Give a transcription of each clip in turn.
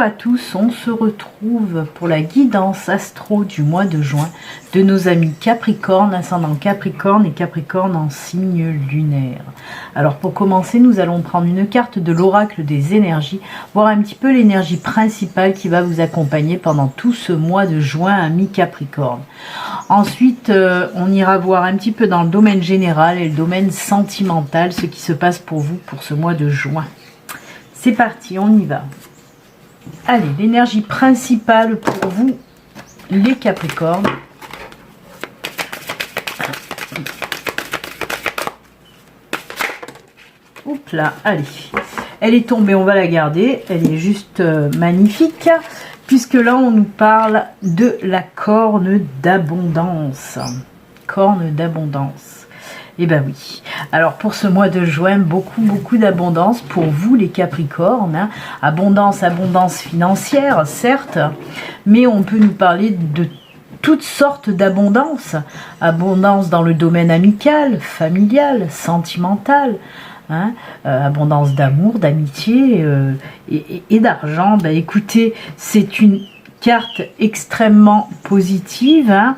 à tous, on se retrouve pour la guidance astro du mois de juin de nos amis Capricorne, ascendant Capricorne et Capricorne en signe lunaire. Alors pour commencer, nous allons prendre une carte de l'oracle des énergies, voir un petit peu l'énergie principale qui va vous accompagner pendant tout ce mois de juin, amis Capricorne. Ensuite, on ira voir un petit peu dans le domaine général et le domaine sentimental, ce qui se passe pour vous pour ce mois de juin. C'est parti, on y va. Allez, l'énergie principale pour vous, les Capricornes. Oups là, allez. Elle est tombée, on va la garder. Elle est juste magnifique. Puisque là, on nous parle de la corne d'abondance. Corne d'abondance. Eh ben oui. Alors pour ce mois de juin, beaucoup d'abondance pour vous les Capricornes. Hein. Abondance financière, certes, mais on peut nous parler de toutes sortes d'abondance. Abondance dans le domaine amical, familial, sentimental. Hein, abondance d'amour, d'amitié et d'argent. Ben, écoutez, c'est une carte extrêmement positive, hein.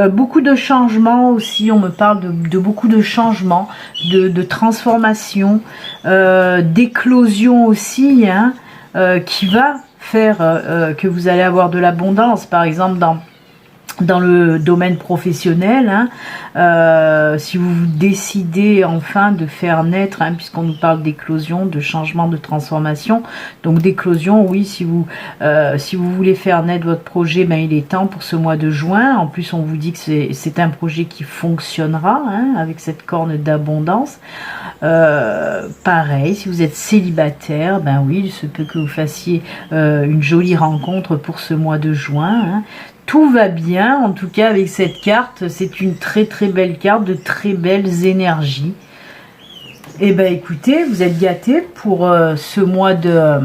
Beaucoup de changements aussi, on me parle de beaucoup de changements, de transformation, d'éclosion aussi, hein, qui va faire que vous allez avoir de l'abondance, par exemple dans le domaine professionnel, hein, si vous décidez enfin de faire naître, hein, puisqu'on nous parle d'éclosion, de changement, de transformation, donc d'éclosion, oui, si vous voulez faire naître votre projet, ben, il est temps pour ce mois de juin. En plus, on vous dit que c'est un projet qui fonctionnera, hein, avec cette corne d'abondance. Pareil, si vous êtes célibataire, ben oui, il se peut que vous fassiez une jolie rencontre pour ce mois de juin, hein. Tout va bien, en tout cas avec cette carte, c'est une très belle carte, de très belles énergies. Et ben écoutez, vous êtes gâtés pour ce mois de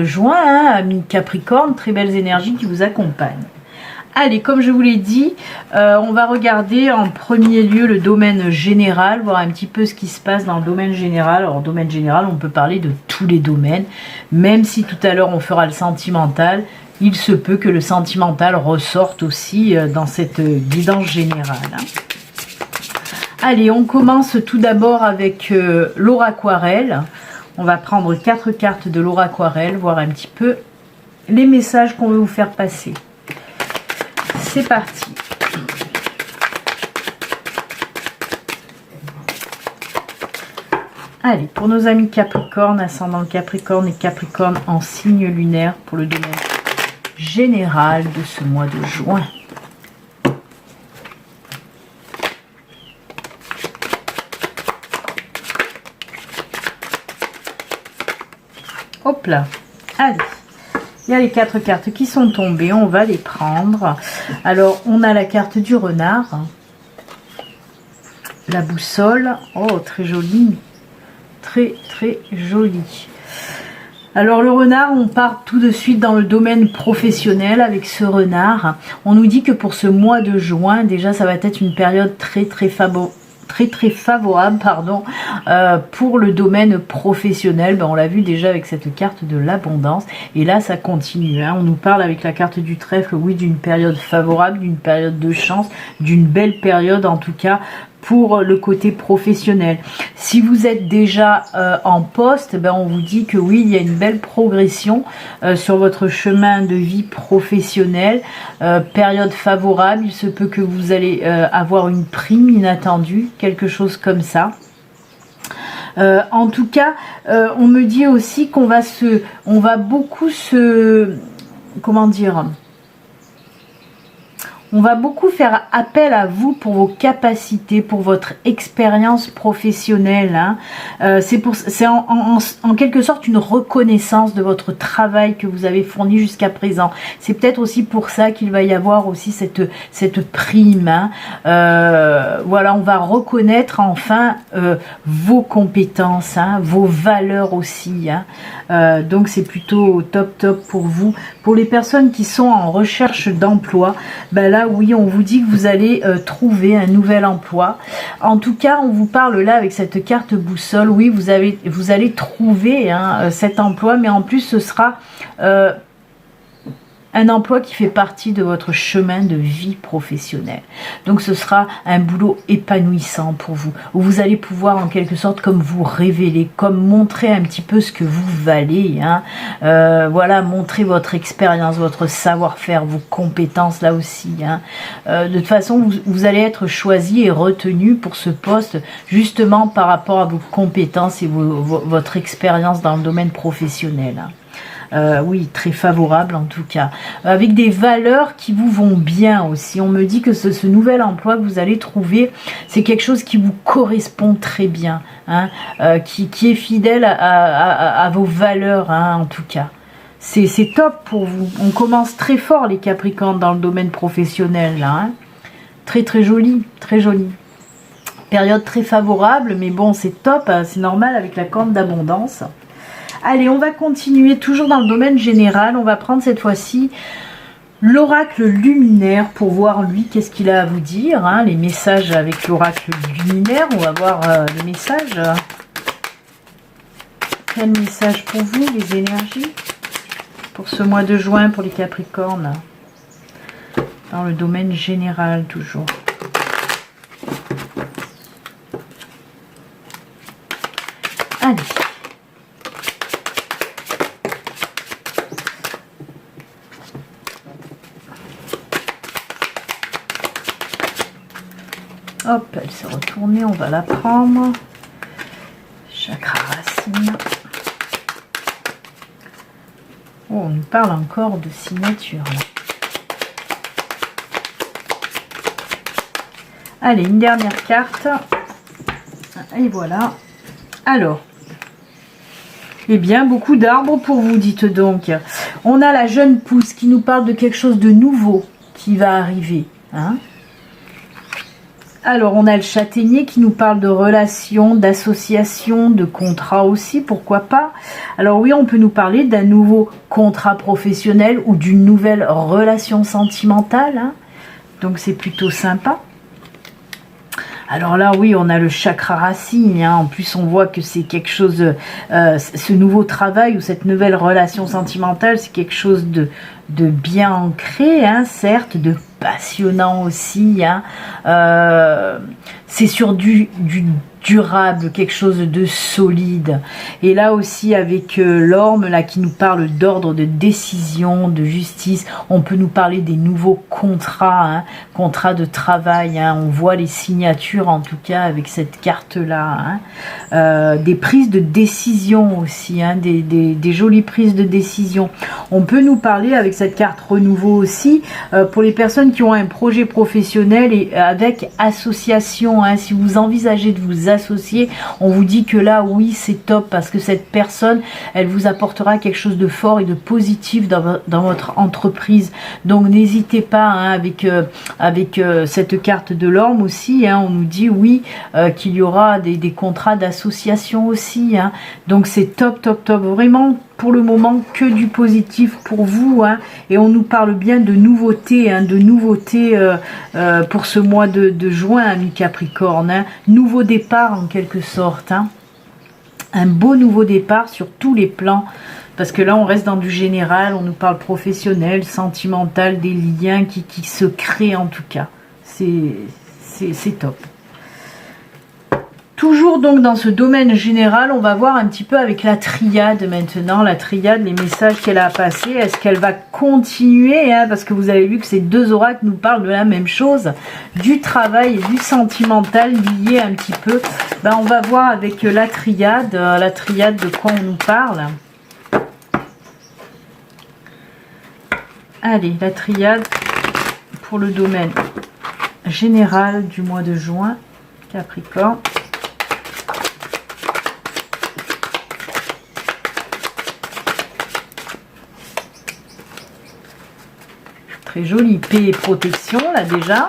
juin, hein, amis Capricorne, très belles énergies qui vous accompagnent. Allez, comme je vous l'ai dit, on va regarder en premier lieu le domaine général, voir un petit peu ce qui se passe dans le domaine général. Alors, domaine général, on peut parler de tous les domaines, même si tout à l'heure on fera le sentimental. Il se peut que le sentimental ressorte aussi dans cette guidance générale. Hein. Allez, on commence tout d'abord avec l'auraquarelle. On va prendre 4 cartes de l'auraquarelle, voir un petit peu les messages qu'on veut vous faire passer. C'est parti. Allez, pour nos amis Capricorne, ascendant Capricorne et Capricorne en signe lunaire pour le domaine général de ce mois de juin. Hop là, allez, il y a les 4 cartes qui sont tombées, on va les prendre. Alors, on a la carte du renard, la boussole, oh, très jolie, très jolie. Alors le renard, on part tout de suite dans le domaine professionnel avec ce renard. On nous dit que pour ce mois de juin, déjà ça va être une période très favorable, pardon, pour le domaine professionnel. Ben, on l'a vu déjà avec cette carte de l'abondance. Et là, ça continue. Hein. On nous parle avec la carte du trèfle, oui, d'une période favorable, d'une période de chance, d'une belle période en tout cas pour le côté professionnel. Si vous êtes déjà en poste, ben on vous dit que oui, il y a une belle progression sur votre chemin de vie professionnel. Période favorable, il se peut que vous allez avoir une prime inattendue, quelque chose comme ça. En tout cas, on me dit aussi qu'on va on va beaucoup faire appel à vous pour vos capacités, pour votre expérience professionnelle. Hein. C'est en quelque sorte une reconnaissance de votre travail que vous avez fourni jusqu'à présent. C'est peut-être aussi pour ça qu'il va y avoir aussi cette prime. Hein. Voilà, on va reconnaître enfin vos compétences, hein, vos valeurs aussi. Hein. Donc c'est plutôt top pour vous. Pour les personnes qui sont en recherche d'emploi, ben là, là, oui, on vous dit que vous allez trouver un nouvel emploi. En tout cas, on vous parle là avec cette carte boussole. Oui, vous allez trouver cet emploi, mais en plus, ce sera un emploi qui fait partie de votre chemin de vie professionnelle. Donc ce sera un boulot épanouissant pour vous, où vous allez pouvoir en quelque sorte comme vous révéler, comme montrer un petit peu ce que vous valez, voilà, montrer votre expérience, votre savoir-faire, vos compétences là aussi. De toute façon, vous allez être choisi et retenu pour ce poste justement par rapport à vos compétences et votre expérience dans le domaine professionnel. Oui, très favorable en tout cas, avec des valeurs qui vous vont bien aussi. On me dit que ce nouvel emploi que vous allez trouver, c'est quelque chose qui vous correspond très bien, qui est fidèle à vos valeurs, en tout cas. C'est top pour vous. On commence très fort les Capricornes dans le domaine professionnel là, très très joli, très joli. Période très favorable, mais bon, c'est top, c'est normal avec la corne d'abondance. Allez, on va continuer toujours dans le domaine général. On va prendre cette fois-ci l'oracle luminaire pour voir lui qu'est-ce qu'il a à vous dire. Les messages avec l'oracle luminaire. On va voir les messages. Quel message pour vous, les énergies pour ce mois de juin pour les Capricornes? Dans le domaine général toujours. Allez. Hop, elle s'est retournée, on va la prendre. Chakra racine. Oh, on nous parle encore de signature. Là. Allez, une dernière carte. Et voilà. Alors. Eh bien, beaucoup d'arbres pour vous, dites donc. On a la jeune pousse qui nous parle de quelque chose de nouveau qui va arriver. Alors, on a le châtaignier qui nous parle de relations, d'associations, de contrats aussi, pourquoi pas. Alors oui, on peut nous parler d'un nouveau contrat professionnel ou d'une nouvelle relation sentimentale. Donc, c'est plutôt sympa. Alors là, oui, on a le chakra racine. En plus, on voit que c'est quelque chose, ce nouveau travail ou cette nouvelle relation sentimentale, c'est quelque chose de bien ancré, certes, de passionnant aussi. C'est sur du durable, quelque chose de solide. Et là aussi avec l'orme là qui nous parle d'ordre, de décision, de justice, on peut nous parler des nouveaux contrats, contrats de travail. On voit les signatures en tout cas avec cette carte là. Des prises de décision aussi, des jolies prises de décision. On peut nous parler avec cette carte renouveau aussi pour les personnes qui ont un projet professionnel et avec association. Si vous envisagez de vous associer, on vous dit que là, oui, c'est top parce que cette personne, elle vous apportera quelque chose de fort et de positif dans votre entreprise. Donc, n'hésitez pas avec cette carte de l'orme aussi. On nous dit, oui, qu'il y aura des contrats d'association aussi. Donc, c'est top, top, top. Vraiment, pour le moment, que du positif pour vous. Et on nous parle bien de nouveautés, pour ce mois de juin, amis Capricorne. Nouveau départ en quelque sorte. Un beau nouveau départ sur tous les plans. Parce que là, on reste dans du général, on nous parle professionnel, sentimental, des liens qui se créent en tout cas. C'est top. Toujours donc dans ce domaine général, on va voir un petit peu avec la triade maintenant. La triade, les messages qu'elle a à passer. Est-ce qu'elle va continuer parce que vous avez vu que ces deux oracles nous parlent de la même chose. Du travail et du sentimental liés un petit peu. On va voir avec la triade. La triade, de quoi on nous parle. Allez, la triade pour le domaine général du mois de juin. Capricorne. Très joli, paix et protection, là déjà.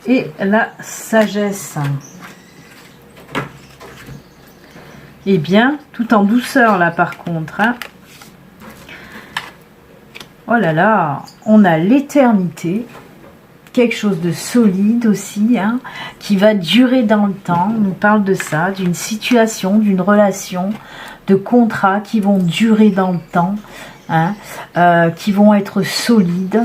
Et la sagesse. Eh bien, tout en douceur, là, par contre. Oh là là, on a l'éternité, quelque chose de solide aussi, hein, qui va durer dans le temps. On nous parle de ça, d'une situation, d'une relation, de contrats qui vont durer dans le temps, hein, qui vont être solides.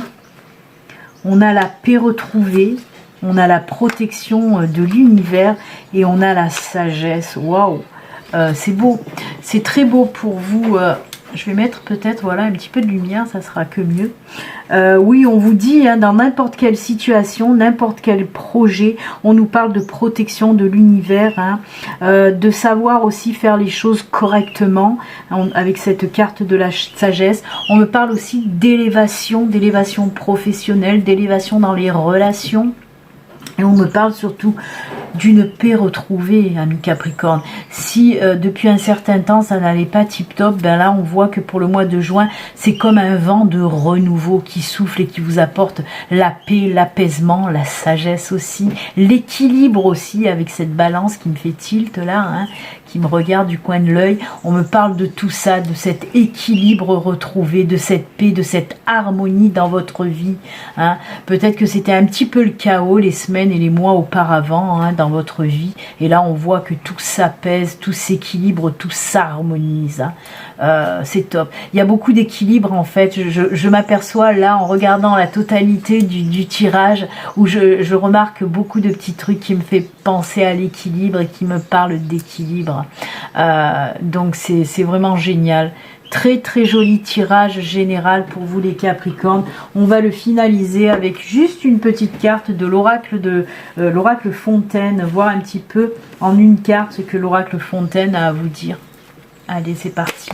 On a la paix retrouvée, on a la protection de l'univers et on a la sagesse. Waouh, c'est beau, c'est très beau pour vous. Je vais mettre peut-être voilà un petit peu de lumière, ça sera que mieux. Oui, on vous dit, hein, dans n'importe quelle situation, n'importe quel projet, on nous parle de protection de l'univers, hein, de savoir aussi faire les choses correctement, avec cette carte de la sagesse. On me parle aussi d'élévation professionnelle, d'élévation dans les relations. Et on me parle surtout d'une paix retrouvée, ami Capricorne. Si depuis un certain temps ça n'allait pas tip top, ben là on voit que pour le mois de juin, c'est comme un vent de renouveau qui souffle et qui vous apporte la paix, l'apaisement, la sagesse aussi, l'équilibre aussi, avec cette balance qui me fait tilt là, hein, qui me regarde du coin de l'œil. On me parle de tout ça, de cet équilibre retrouvé, de cette paix, de cette harmonie dans votre vie, hein. Peut-être que c'était un petit peu le chaos les semaines et les mois auparavant, hein, dans votre vie, et là on voit que tout s'apaise, tout s'équilibre, tout s'harmonise, hein. C'est top. Il y a beaucoup d'équilibre en fait. Je m'aperçois là en regardant la totalité du tirage, où je remarque beaucoup de petits trucs qui me fait penser à l'équilibre et qui me parlent d'équilibre. Donc c'est vraiment génial. Très très joli tirage général pour vous les Capricornes. On va le finaliser avec juste une petite carte de l'oracle de l'oracle Fontaine, voir un petit peu en une carte ce que l'oracle Fontaine a à vous dire. Allez, c'est parti.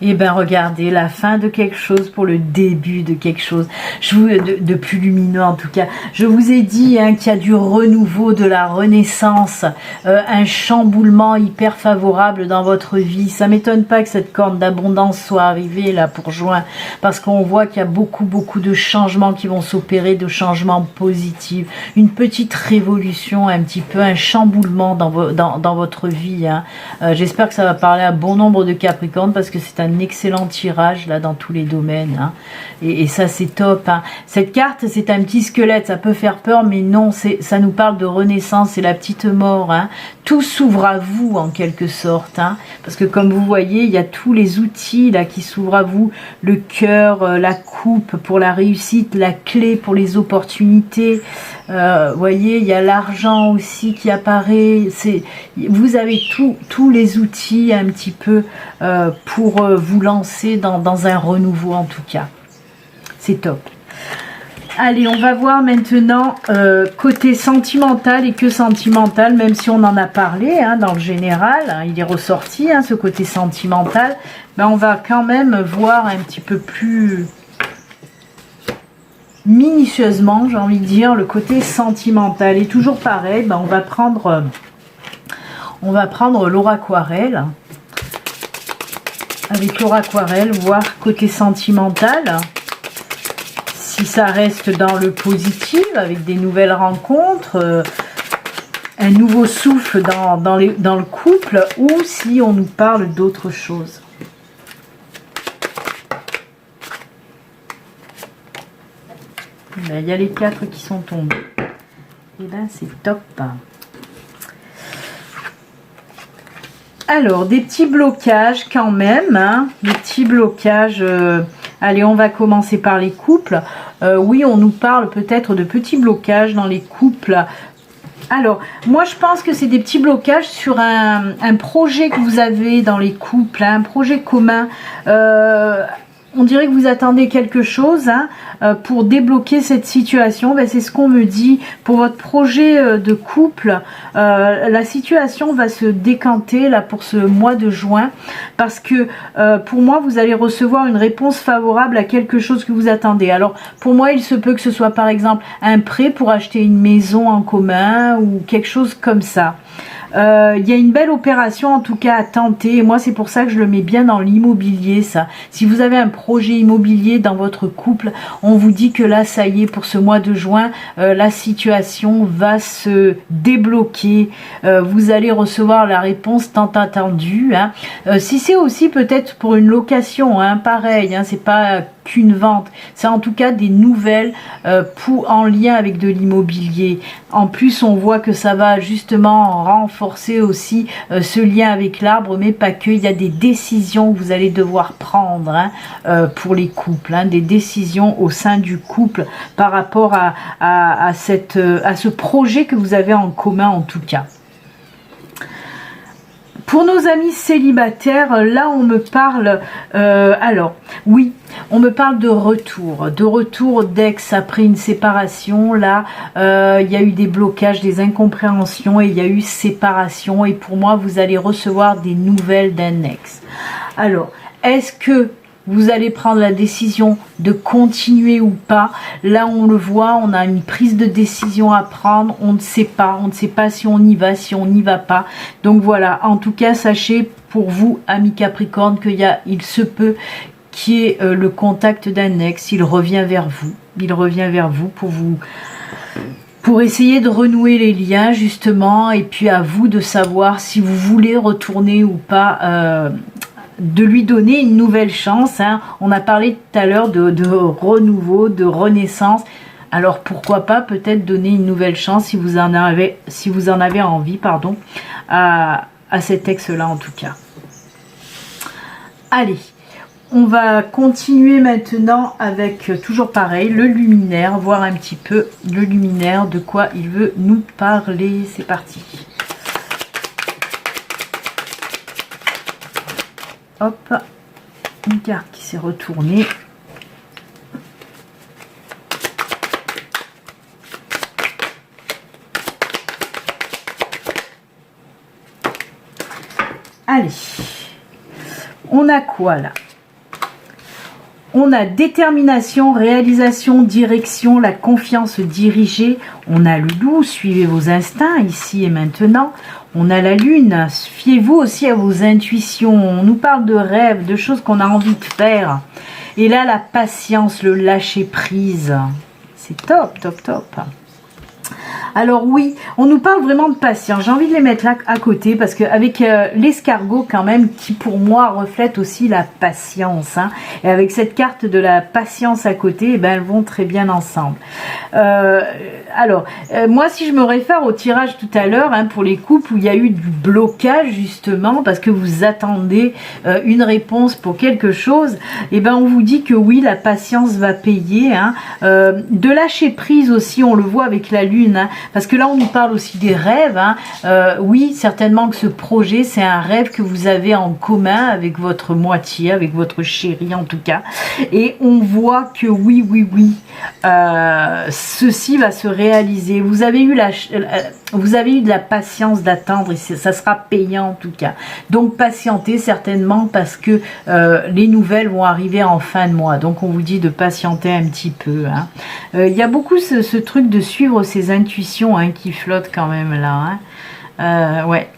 Et bien regardez, la fin de quelque chose pour le début de quelque chose, de plus lumineux en tout cas. Je vous ai dit, hein, qu'il y a du renouveau, de la renaissance, un chamboulement hyper favorable dans votre vie. Ça m'étonne pas que cette corne d'abondance soit arrivée là pour juin, parce qu'on voit qu'il y a beaucoup de changements qui vont s'opérer, de changements positifs, une petite révolution, un petit peu un chamboulement dans votre vie, hein. J'espère que ça va parler à bon nombre de Capricornes, parce que c'est un excellent tirage là dans tous les domaines, hein. Et ça c'est top, hein. Cette carte c'est un petit squelette, ça peut faire peur, mais non, ça nous parle de renaissance, c'est la petite mort, hein. Tout s'ouvre à vous en quelque sorte, hein, parce que comme vous voyez il y a tous les outils là qui s'ouvrent à vous, le cœur, la coupe pour la réussite, la clé pour les opportunités, voyez, il y a l'argent aussi qui apparaît. Vous avez tous les outils un petit peu pour vous lancer dans un renouveau en tout cas. C'est top. Allez, on va voir maintenant côté sentimental, et que sentimental, même si on en a parlé, hein, dans le général, hein, il est ressorti, hein, ce côté sentimental, ben on va quand même voir un petit peu plus minutieusement, j'ai envie de dire, le côté sentimental. Et toujours pareil, ben on va prendre l'oraquarelle. Avec l'oraquarelle, voir côté sentimental, si ça reste dans le positif, avec des nouvelles rencontres, un nouveau souffle dans le couple, ou si on nous parle d'autre chose. Il y a les 4 qui sont tombés. Et ben c'est top. Alors, des petits blocages quand même, hein, des petits blocages. Allez, on va commencer par les couples. Oui, on nous parle peut-être de petits blocages dans les couples. Alors, moi je pense que c'est des petits blocages sur un projet que vous avez dans les couples, hein, un projet commun. On dirait que vous attendez quelque chose, hein, pour débloquer cette situation. Ben, c'est ce qu'on me dit pour votre projet de couple. La situation va se décanter là pour ce mois de juin, parce que pour moi vous allez recevoir une réponse favorable à quelque chose que vous attendez. Alors pour moi il se peut que ce soit par exemple un prêt pour acheter une maison en commun ou quelque chose comme ça. Il y a une belle opération en tout cas à tenter. Et moi c'est pour ça que je le mets bien dans l'immobilier, ça. Si vous avez un projet immobilier dans votre couple, on vous dit que là ça y est, pour ce mois de juin, la situation va se débloquer. Vous allez recevoir la réponse tant attendue, hein. Si c'est aussi peut-être pour une location, hein, pareil, hein, c'est pas qu'une vente, c'est en tout cas des nouvelles en lien avec de l'immobilier. En plus on voit que ça va justement renforcer aussi ce lien avec l'arbre, mais pas que. Il y a des décisions que vous allez devoir prendre, hein, pour les couples, hein, des décisions au sein du couple par rapport à ce projet que vous avez en commun en tout cas. Pour nos amis célibataires, là on me parle, alors oui, on me parle de retour d'ex après une séparation. Là, il y a eu des blocages, des incompréhensions et il y a eu séparation. Et pour moi, vous allez recevoir des nouvelles d'un ex. Alors, est-ce que vous allez prendre la décision de continuer ou pas? Là, on le voit, on a une prise de décision à prendre. On ne sait pas si on y va, si on n'y va pas. Donc voilà, en tout cas, sachez pour vous, amis Capricorne, il se peut qu'il y ait le contact d'un ex. Il revient vers vous. Il revient vers vous pour essayer de renouer les liens justement. Et puis à vous de savoir si vous voulez retourner ou pas. De lui donner une nouvelle chance, hein. On a parlé tout à l'heure de renouveau, de renaissance. Alors pourquoi pas peut-être donner une nouvelle chance si vous en avez envie, pardon, à cet ex-là en tout cas. Allez, on va continuer maintenant avec toujours pareil, le luminaire, voir un petit peu le luminaire, de quoi il veut nous parler. C'est parti. Hop, une carte qui s'est retournée. Allez, on a quoi là? On a détermination, réalisation, direction, la confiance dirigée. On a le loup, suivez vos instincts ici et maintenant. On a la lune, fiez-vous aussi à vos intuitions. On nous parle de rêves, de choses qu'on a envie de faire. Et là, la patience, le lâcher prise. C'est top, top, top. Alors oui, on nous parle vraiment de patience. J'ai envie de les mettre là à côté parce qu'avec l'escargot quand même, qui pour moi reflète aussi la patience, hein. Et avec cette carte de la patience à côté, eh ben, elles vont très bien ensemble. Moi si je me réfère au tirage tout à l'heure, hein, pour les couples où il y a eu du blocage justement parce que vous attendez une réponse pour quelque chose, et ben on vous dit que oui, la patience va payer, hein. De lâcher prise aussi, on le voit avec la lune, hein. Parce que là on nous parle aussi des rêves, hein. Oui, certainement que ce projet c'est un rêve que vous avez en commun avec votre moitié, avec votre chéri en tout cas, et on voit que oui, ceci va se réaliser. Vous avez eu de la patience d'attendre et ça sera payant en tout cas. Donc patientez certainement parce que les nouvelles vont arriver en fin de mois. Donc on vous dit de patienter un petit peu, hein. Il y a beaucoup ce truc de suivre ses intuitions, hein, qui flotte quand même là, hein. Ouais.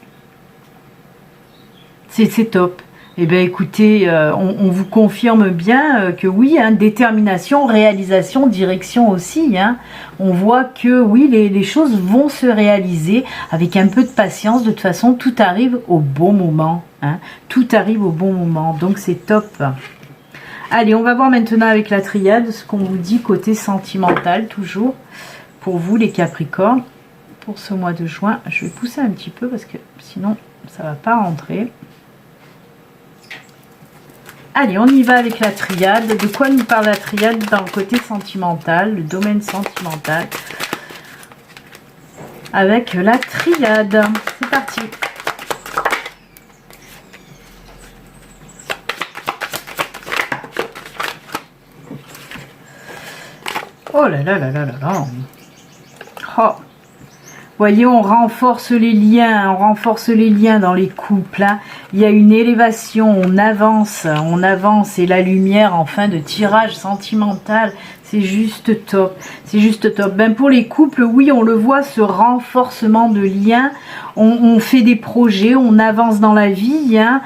C'est top. Eh bien écoutez, on vous confirme bien que oui, hein, détermination, réalisation, direction aussi, hein. On voit que oui, les choses vont se réaliser avec un peu de patience. De toute façon, tout arrive au bon moment, hein. Tout arrive au bon moment, donc c'est top. Allez, on va voir maintenant avec la triade ce qu'on vous dit côté sentimental, toujours, pour vous les Capricornes, pour ce mois de juin. Je vais pousser un petit peu parce que sinon, ça ne va pas rentrer. Allez, on y va avec la triade. De quoi nous parle la triade dans le côté sentimental, le domaine sentimental? Avec la triade. C'est parti. Oh là là là là là là. Oh. Voyez, on renforce les liens dans les couples, hein. Il y a une élévation, on avance et la lumière en fin de tirage sentimental, C'est juste top. C'est juste top. Ben pour les couples, oui, on le voit, ce renforcement de lien. On fait des projets, on avance dans la vie. Hein.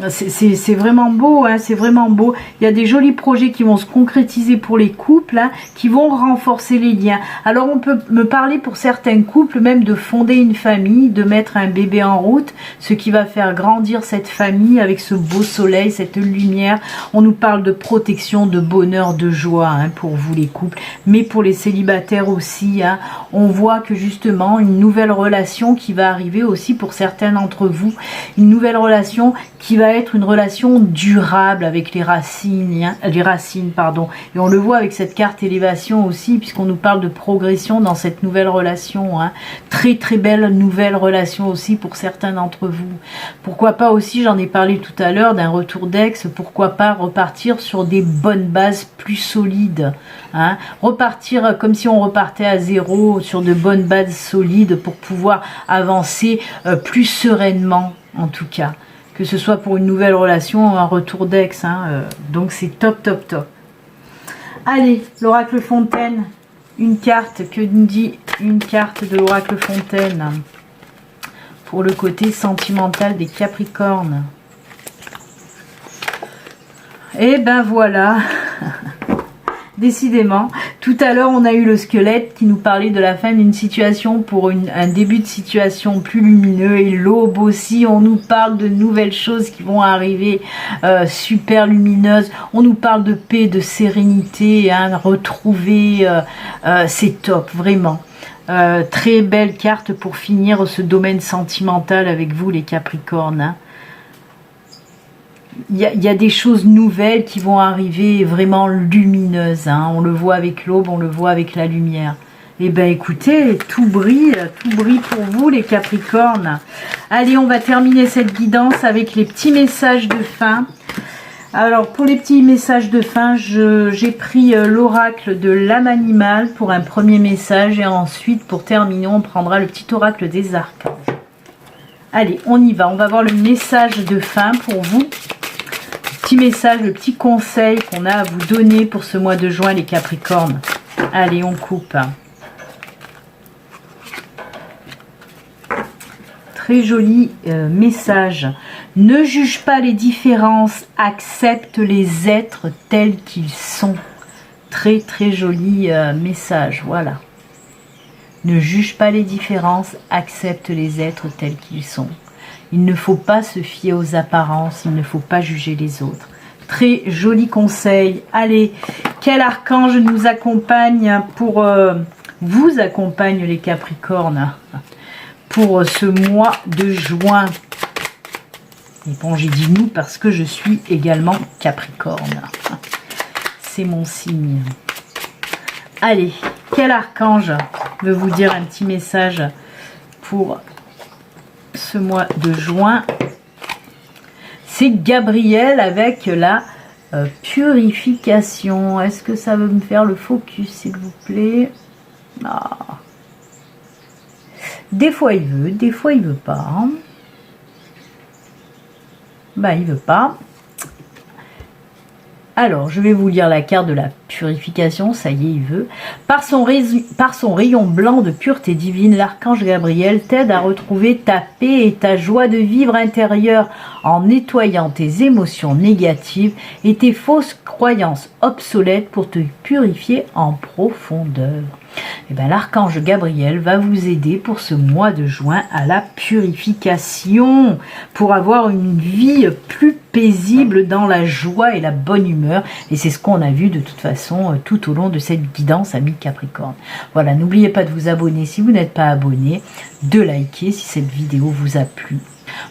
C'est vraiment beau. Hein, c'est vraiment beau. Il y a des jolis projets qui vont se concrétiser pour les couples, hein, qui vont renforcer les liens. Alors on peut me parler pour certains couples même de fonder une famille, de mettre un bébé en route, ce qui va faire grandir cette famille avec ce beau soleil, cette lumière. On nous parle de protection, de bonheur, de joie, hein, pour vous les couples, mais pour les célibataires aussi. Hein, on voit que justement une nouvelle relation qui va arriver aussi pour certains d'entre vous, une nouvelle relation qui va être une relation durable avec les racines, hein, pardon. Et on le voit avec cette carte élévation aussi, puisqu'on nous parle de progression dans cette nouvelle relation. Hein. Très très belle nouvelle relation aussi pour certains d'entre vous. Pourquoi pas aussi, j'en ai parlé tout à l'heure, d'un retour d'ex, pourquoi pas repartir sur des bonnes bases plus solides. Hein. Repartir comme si on repartait à zéro sur de bonnes bases solides pour pouvoir avancer plus sereinement en tout cas. Que ce soit pour une nouvelle relation ou un retour d'ex. Hein, donc c'est top, top, top. Allez, l'oracle Fontaine. Une carte, que nous dit une carte de l'oracle Fontaine pour le côté sentimental des Capricornes? Et ben voilà. Décidément, tout à l'heure on a eu le squelette qui nous parlait de la fin d'une situation pour un début de situation plus lumineux, et l'aube aussi, on nous parle de nouvelles choses qui vont arriver super lumineuses, on nous parle de paix, de sérénité, hein, retrouver, c'est top, vraiment. Très belle carte pour finir ce domaine sentimental avec vous les Capricornes. Hein. Il y a des choses nouvelles qui vont arriver vraiment lumineuses. Hein. On le voit avec l'aube, on le voit avec la lumière. Et bien écoutez, tout brille pour vous les Capricornes. Allez, on va terminer cette guidance avec les petits messages de fin. Alors pour les petits messages de fin, j'ai pris l'oracle de l'âme animale pour un premier message. Et ensuite, pour terminer, on prendra le petit oracle des archanges. Allez, on y va. On va voir le message de fin pour vous. Petit message, le petit conseil qu'on a à vous donner pour ce mois de juin, les Capricornes. Allez, on coupe. Très joli message. Ne juge pas les différences, accepte les êtres tels qu'ils sont. Très, très joli message, voilà. Ne juge pas les différences, accepte les êtres tels qu'ils sont. Il ne faut pas se fier aux apparences, il ne faut pas juger les autres. Très joli conseil. Allez, quel archange nous accompagne pour vous accompagne les Capricornes pour ce mois de juin? Et bon, j'ai dit nous parce que je suis également Capricorne. C'est mon signe. Allez, quel archange veut vous dire un petit message pour ce mois de juin? C'est Gabriel avec la purification. Est-ce que ça veut me faire le focus, s'il vous plaît? Ah. Des fois il veut, des fois il veut pas. Ben il veut pas. Alors, je vais vous lire la carte de la purification, ça y est, il veut. Par son rayon blanc de pureté divine, l'archange Gabriel t'aide à retrouver ta paix et ta joie de vivre intérieure en nettoyant tes émotions négatives et tes fausses croyances obsolètes pour te purifier en profondeur. Et bien, l'archange Gabriel va vous aider pour ce mois de juin à la purification, pour avoir une vie plus paisible dans la joie et la bonne humeur. Et c'est ce qu'on a vu de toute façon tout au long de cette guidance, amis Capricorne. Voilà, n'oubliez pas de vous abonner si vous n'êtes pas abonné, de liker si cette vidéo vous a plu.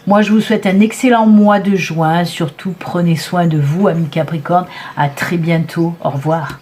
Moi, je vous souhaite un excellent mois de juin. Surtout, prenez soin de vous, amis Capricorne. À très bientôt. Au revoir.